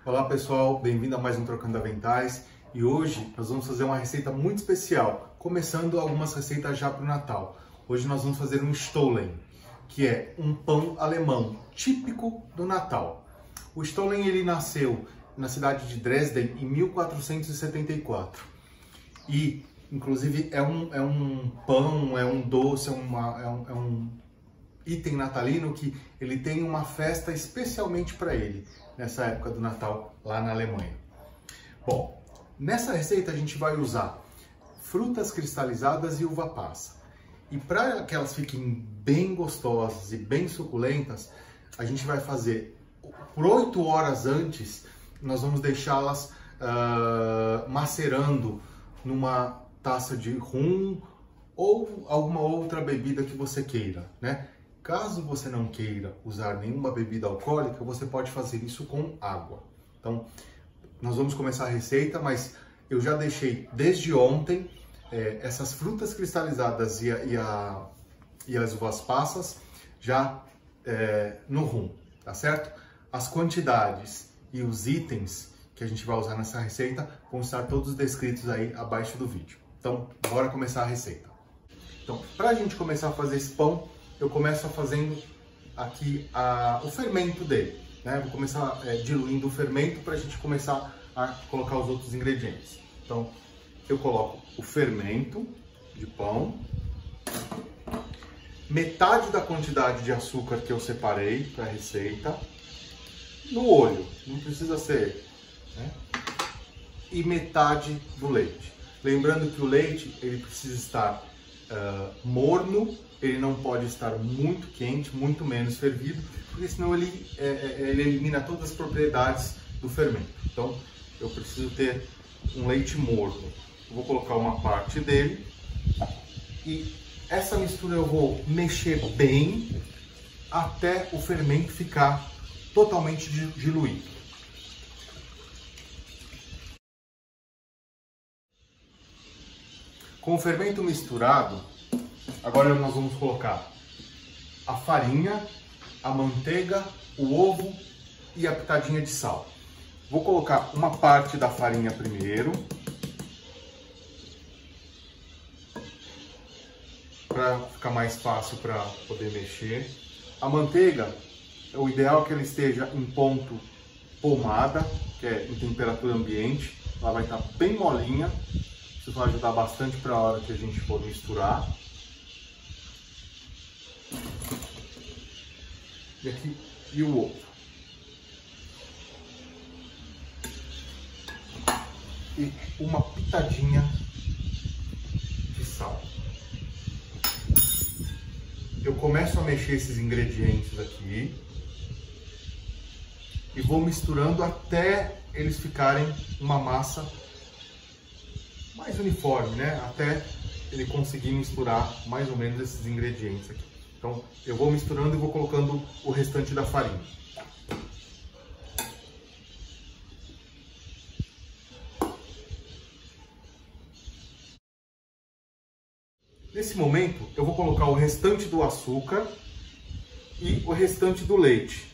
Olá pessoal, bem-vindo a mais um Trocando Aventais e hoje nós vamos fazer uma receita muito especial, começando algumas receitas já para o Natal. Hoje nós vamos fazer um Stollen, que é um pão alemão típico do Natal. O Stollen ele nasceu na cidade de Dresden em 1474 e inclusive é um pão, é um doce, é um item natalino que ele tem uma festa especialmente para ele, nessa época do Natal, lá na Alemanha. Bom, nessa receita a gente vai usar frutas cristalizadas e uva passa. E para que elas fiquem bem gostosas e bem suculentas, a gente vai fazer, por 8 horas antes, nós vamos deixá-las macerando numa taça de rum ou alguma outra bebida que você queira, né? Caso você não queira usar nenhuma bebida alcoólica, você pode fazer isso com água. Então, nós vamos começar a receita, mas eu já deixei desde ontem essas frutas cristalizadas e as uvas passas já no rum, tá certo? As quantidades e os itens que a gente vai usar nessa receita vão estar todos descritos aí abaixo do vídeo. Então, bora começar a receita. Então, para a gente começar a fazer esse pão, eu começo fazendo aqui o fermento dele, né? Vou começar diluindo o fermento para a gente começar a colocar os outros ingredientes. Então, eu coloco o fermento de pão, metade da quantidade de açúcar que eu separei para a receita, no olho, não precisa ser, né? E metade do leite. Lembrando que o leite ele precisa estar morno, ele não pode estar muito quente, muito menos fervido, porque senão ele elimina todas as propriedades do fermento. Então, eu preciso ter um leite morno. Eu vou colocar uma parte dele e essa mistura eu vou mexer bem até o fermento ficar totalmente diluído. Com o fermento misturado, agora nós vamos colocar a farinha, a manteiga, o ovo e a pitadinha de sal. Vou colocar uma parte da farinha primeiro, para ficar mais fácil para poder mexer. A manteiga, o ideal é que ela esteja em ponto pomada, que é em temperatura ambiente. Ela vai estar bem molinha. Isso vai ajudar bastante para a hora que a gente for misturar. E aqui, e o ovo. E uma pitadinha de sal. Eu começo a mexer esses ingredientes aqui e vou misturando até eles ficarem uma massa mais uniforme, né? Até ele conseguir misturar mais ou menos esses ingredientes aqui. Então, eu vou misturando e vou colocando o restante da farinha. Nesse momento, eu vou colocar o restante do açúcar e o restante do leite.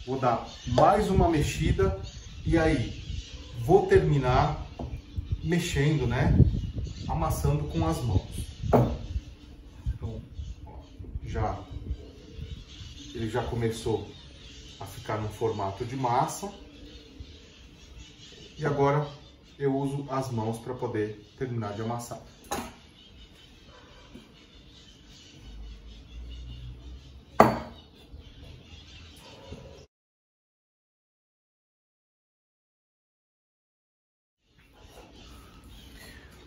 Vou dar mais uma mexida e aí vou terminar mexendo, né? Amassando com as mãos. Então, ele já começou a ficar no formato de massa. E agora eu uso as mãos para poder terminar de amassar.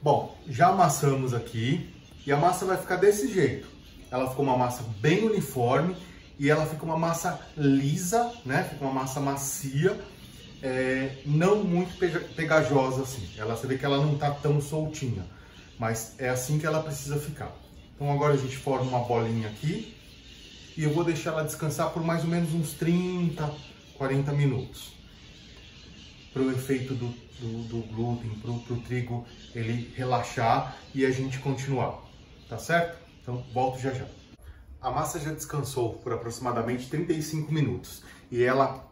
Bom, já amassamos aqui e a massa vai ficar desse jeito. Ela ficou uma massa bem uniforme e ela fica uma massa lisa, né? Fica uma massa macia, não muito pegajosa assim. Você vê que ela não tá tão soltinha, mas é assim que ela precisa ficar. Então agora a gente forma uma bolinha aqui e eu vou deixar ela descansar por mais ou menos uns 30, 40 minutos. Para o efeito do glúten, para o trigo ele relaxar e a gente continuar, tá certo? Então volto já já. a massa já descansou por aproximadamente 35 minutos e ela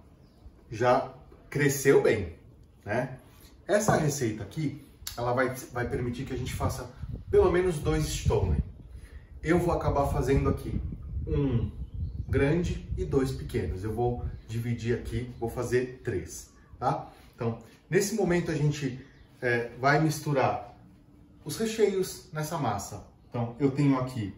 já cresceu bem, né? Essa receita aqui, ela vai permitir que a gente faça pelo menos 2 stollen. Eu vou acabar fazendo aqui um grande e 2 pequenos. Eu vou dividir aqui, vou fazer 3, tá? Então, nesse momento a gente vai misturar os recheios nessa massa. Então, eu tenho aqui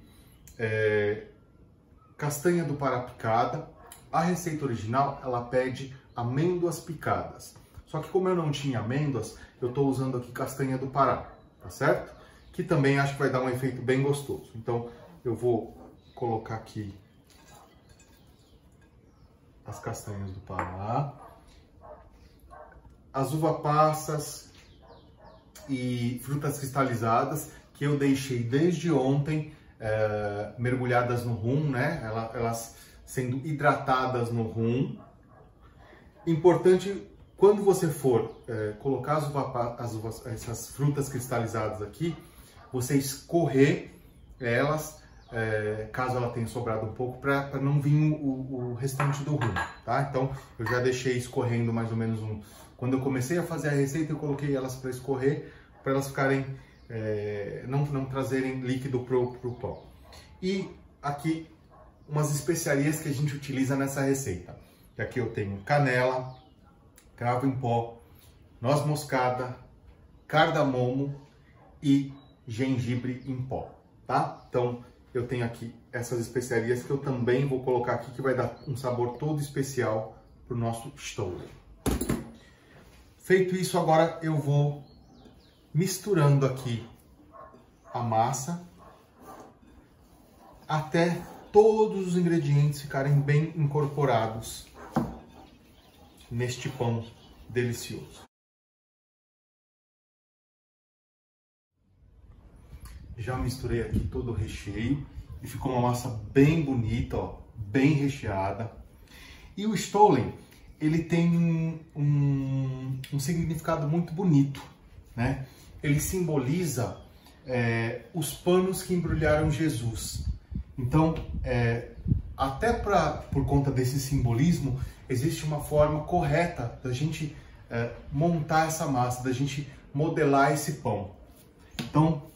castanha do Pará picada. A receita original, ela pede amêndoas picadas. Só que como eu não tinha amêndoas, eu estou usando aqui castanha do Pará, tá certo? Que também acho que vai dar um efeito bem gostoso. Então, eu vou colocar aqui as castanhas do Pará, as uva passas e frutas cristalizadas que eu deixei desde ontem mergulhadas no rum, né? Elas sendo hidratadas no rum. Importante, quando você for colocar essas frutas cristalizadas aqui, você escorrer elas, caso ela tenha sobrado um pouco, para não vir o restante do rum, tá? Então, eu já deixei escorrendo mais ou menos Quando eu comecei a fazer a receita, eu coloquei elas para escorrer, para elas ficarem, não trazerem líquido pro pão. E aqui, umas especiarias que a gente utiliza nessa receita. Que aqui eu tenho canela, cravo em pó, noz moscada, cardamomo e gengibre em pó, tá? Então, eu tenho aqui essas especiarias que eu também vou colocar aqui, que vai dar um sabor todo especial para o nosso stollen. Feito isso, agora eu vou misturando aqui a massa até todos os ingredientes ficarem bem incorporados neste pão delicioso. Já misturei aqui todo o recheio e ficou uma massa bem bonita, ó, bem recheada. E o stollen, ele tem um significado muito bonito, né? Ele simboliza os panos que embrulharam Jesus. Então, até por conta desse simbolismo, existe uma forma correta da gente montar essa massa, da gente modelar esse pão. Então,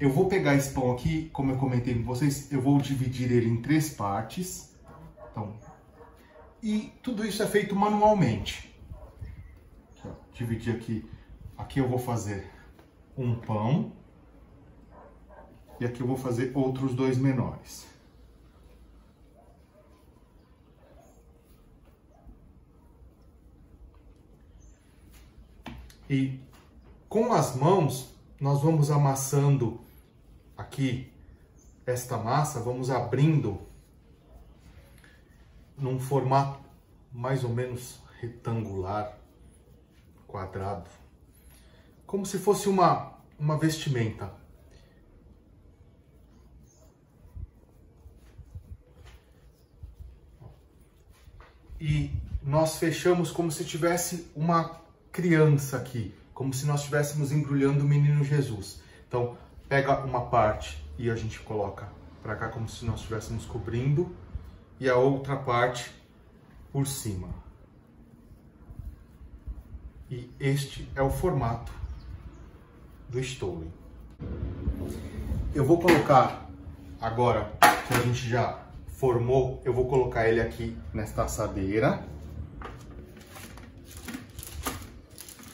eu vou pegar esse pão aqui, como eu comentei com vocês, eu vou dividir ele em 3 partes. Então, e tudo isso é feito manualmente. Dividir aqui. Aqui eu vou fazer um pão. E aqui eu vou fazer outros 2 menores. E com as mãos, nós vamos amassando aqui esta massa, vamos abrindo num formato mais ou menos retangular, quadrado, como se fosse uma vestimenta. E nós fechamos como se tivesse uma criança aqui, como se nós estivéssemos embrulhando o menino Jesus. Então, pega uma parte e a gente coloca para cá como se nós estivéssemos cobrindo e a outra parte por cima. E este é o formato do stollen. Eu vou colocar agora que a gente já formou, eu vou colocar ele aqui nesta assadeira,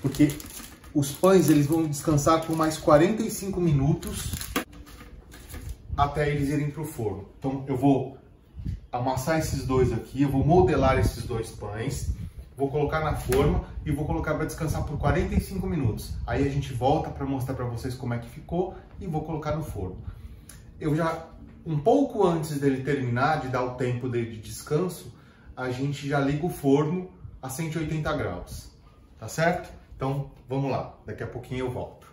porque os pães eles vão descansar por mais 45 minutos até eles irem para o forno. Então eu vou amassar esses 2 aqui, eu vou modelar esses 2 pães, vou colocar na forma e vou colocar para descansar por 45 minutos. Aí a gente volta para mostrar para vocês como é que ficou e vou colocar no forno. Eu já, um pouco antes dele terminar, de dar o tempo dele de descanso, a gente já liga o forno a 180 graus, tá certo? Então, vamos lá, daqui a pouquinho eu volto.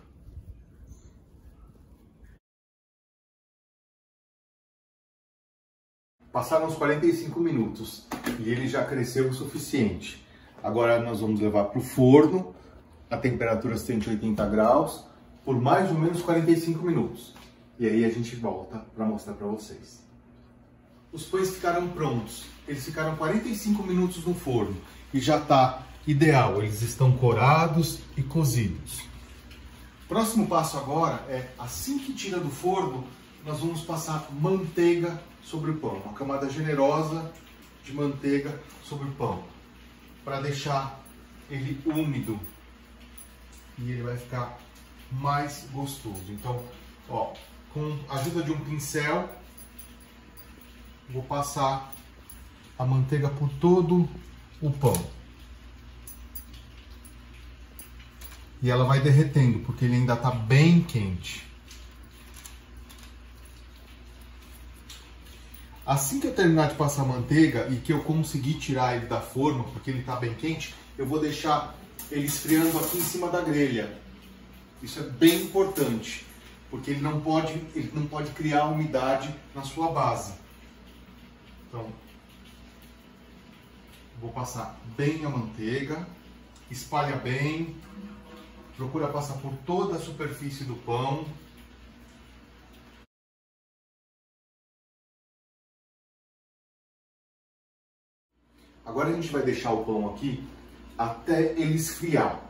Passaram uns 45 minutos e ele já cresceu o suficiente. Agora nós vamos levar para o forno, a temperatura 180 graus, por mais ou menos 45 minutos. E aí a gente volta para mostrar para vocês. os pães ficaram prontos. Eles ficaram 45 minutos no forno e já está ideal. Eles estão corados e cozidos. Próximo passo agora é, assim que tira do forno, nós vamos passar manteiga sobre o pão. Uma camada generosa de manteiga sobre o pão, para deixar ele úmido e ele vai ficar mais gostoso. Então, ó, com a ajuda de um pincel, vou passar a manteiga por todo o pão. E ela vai derretendo, porque ele ainda está bem quente. Assim que eu terminar de passar a manteiga e que eu conseguir tirar ele da forma, porque ele está bem quente, eu vou deixar ele esfriando aqui em cima da grelha. Isso é bem importante, porque ele não pode criar umidade na sua base. Então, vou passar bem a manteiga, espalha bem, procura passar por toda a superfície do pão. Agora a gente vai deixar o pão aqui até ele esfriar,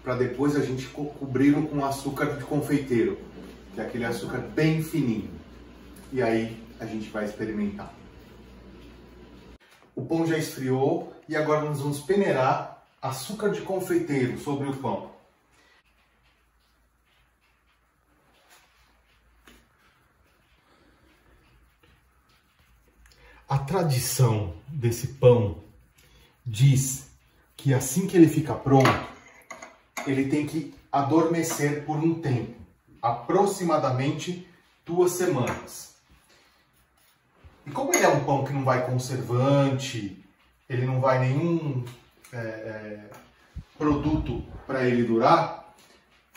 para depois a gente cobri-lo com açúcar de confeiteiro, que é aquele açúcar bem fininho. E aí a gente vai experimentar. O pão já esfriou e agora nós vamos peneirar açúcar de confeiteiro sobre o pão. A tradição desse pão diz que assim que ele fica pronto, ele tem que adormecer por um tempo, aproximadamente 2 semanas. E como ele é um pão que não vai conservante, ele não vai nenhum produto para ele durar,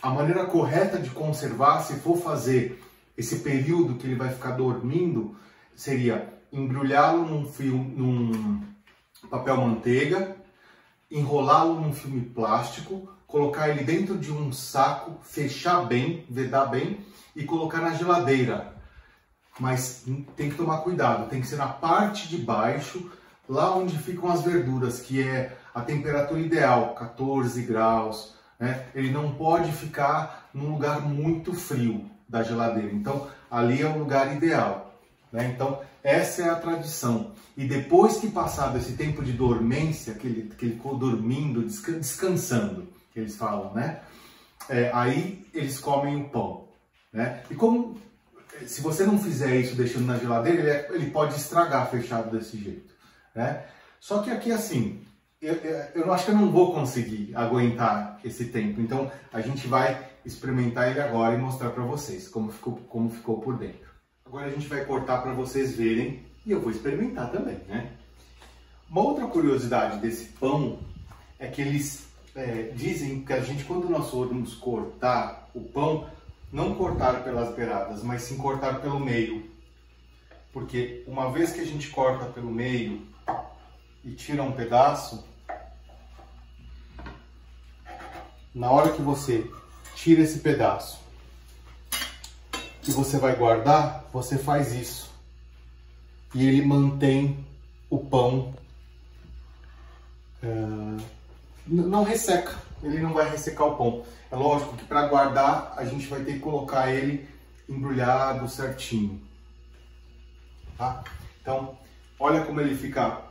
a maneira correta de conservar, se for fazer esse período que ele vai ficar dormindo, seria embrulhá-lo num papel manteiga, enrolá-lo num filme plástico, colocar ele dentro de um saco, fechar bem, vedar bem e colocar na geladeira. Mas tem que tomar cuidado, tem que ser na parte de baixo, lá onde ficam as verduras, que é a temperatura ideal, 14 graus, né? Ele não pode ficar num lugar muito frio da geladeira, então ali é o lugar ideal, né? Então essa é a tradição. E depois que passado esse tempo de dormência, que ele ficou dormindo, descansando, que eles falam, né? Aí eles comem o pão, né? E como, se você não fizer isso deixando na geladeira, ele pode estragar fechado desse jeito, né? Só que aqui assim, eu acho que eu não vou conseguir aguentar esse tempo, então a gente vai experimentar ele agora e mostrar para vocês como ficou por dentro. Agora a gente vai cortar para vocês verem e eu vou experimentar também, né? Uma outra curiosidade desse pão é que eles dizem que a gente, quando nós formos cortar o pão, não cortar pelas beiradas, mas sim cortar pelo meio. Porque uma vez que a gente corta pelo meio e tira um pedaço, na hora que você tira esse pedaço e você vai guardar, você faz isso. E ele mantém o pão, não resseca, ele não vai ressecar o pão. É lógico que para guardar a gente vai ter que colocar ele embrulhado certinho, tá? Então, olha como ele fica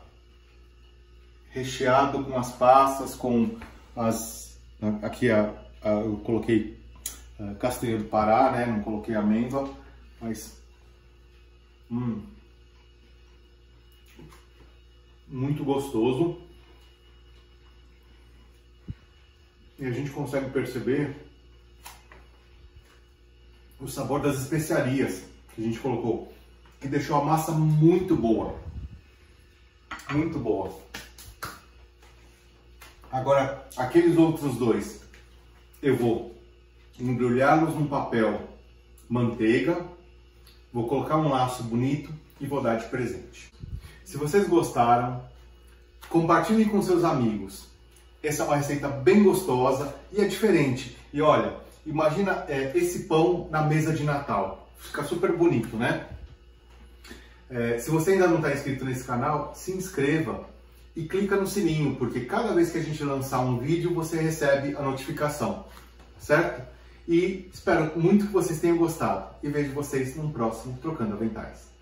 recheado com as passas, com as... Aqui eu coloquei castanha do Pará, né? Não coloquei amêndoa, mas... muito gostoso. E a gente consegue perceber o sabor das especiarias que a gente colocou, que deixou a massa muito boa. Muito boa. Agora, aqueles outros dois, eu vou embrulhá-los num papel manteiga, vou colocar um laço bonito e vou dar de presente. Se vocês gostaram, compartilhem com seus amigos. Essa é uma receita bem gostosa e é diferente. E olha, imagina esse pão na mesa de Natal. Fica super bonito, né? Se você ainda não está inscrito nesse canal, se inscreva e clica no sininho, porque cada vez que a gente lançar um vídeo, você recebe a notificação, certo? E espero muito que vocês tenham gostado e vejo vocês no próximo Trocando Aventais.